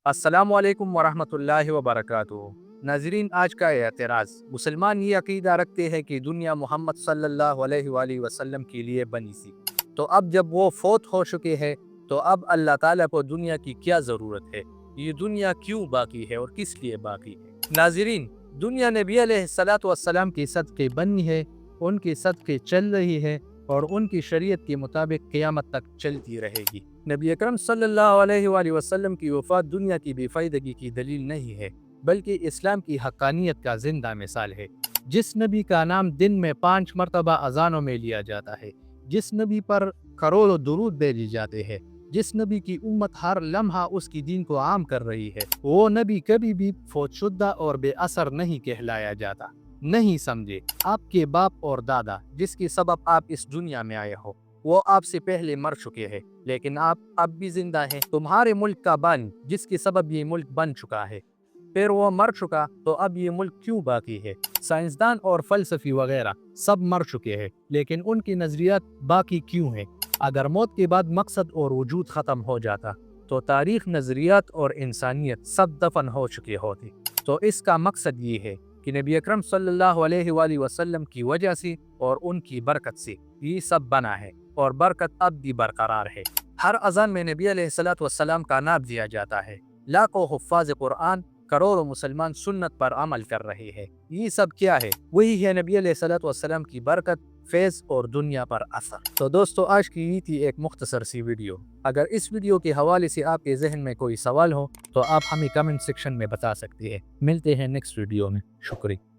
अस्सलामु अलैकुम वरहमतुल्लाहि वबरकातुहू। नाजरीन, आज का एतराज़ मुसलमान ये अकीदा रखते हैं कि दुनिया मोहम्मद सल्लल्लाहु अलैहि वसल्लम के लिए बनी सी। तो अब जब वो फौत हो चुके हैं तो अब अल्लाह ताला को दुनिया की क्या ज़रूरत है? ये दुनिया क्यों बाकी है और किस लिए बाकी है? नाजरीन, दुनिया नबी अलैहिस्सलातु वस्सलाम के सदक़े बनी है, उनके सदक़े चल रही है और उनकी शरीयत के मुताबिक क़यामत तक चलती रहेगी। नबी अकरम सल्लल्लाहु अलैहि वसल्लम की वफ़ात दुनिया की बेफ़ायदगी की दलील नहीं है, बल्कि इस्लाम की हक़ानियत का ज़िंदा मिसाल है। जिस नबी का नाम दिन में 5 मरतबा अज़ानों में लिया जाता है, जिस नबी पर करोड़ों दुरूद भेजे जाते हैं, जिस नबी की उम्मत हर लम्हा उसकी दीन को आम कर रही है, वो नबी कभी भी फौतशुदा और बेअसर नहीं कहलाया जाता। नहीं समझे, आपके बाप और दादा जिसके सबब आप इस दुनिया में आए हो, वो आपसे पहले मर चुके हैं, लेकिन आप अब भी जिंदा हैं। तुम्हारे मुल्क का बन जिसके सबब ये मुल्क बन चुका है, फिर वो मर चुका तो अब ये मुल्क क्यों बाकी है? साइंसदान और फलसफी वगैरह सब मर चुके हैं, लेकिन उनकी नजरियात बाकी क्यों हैं? अगर मौत के बाद मकसद और वजूद ख़त्म हो जाता तो तारीख, नजरियात और इंसानियत सब दफन हो चुके होते। तो इसका मकसद ये है कि नबी अकरम सल्लल्लाहु अलैहि वसल्लम की वजह से और उनकी बरकत से ये सब बना है और बरकत अब भी बरकरार है। हर अज़ान में नबी अलैहिस्सलातु वस्सलाम का नाम दिया जाता है। लाखों हुफ़्फ़ाज़ कुरान, करोड़ों मुसलमान सुन्नत पर अमल कर रहे हैं। ये सब क्या है? वही है नबी अलैहिस्सलातु वस्सलाम की बरकत, फैज़ और दुनिया पर असर। तो दोस्तों, आज की ये थी एक मुख्तसर सी वीडियो। अगर इस वीडियो के हवाले से आपके जहन में कोई सवाल हो तो आप हमें कमेंट सेक्शन में बता सकते हैं। मिलते हैं नेक्स्ट वीडियो में। शुक्रिया।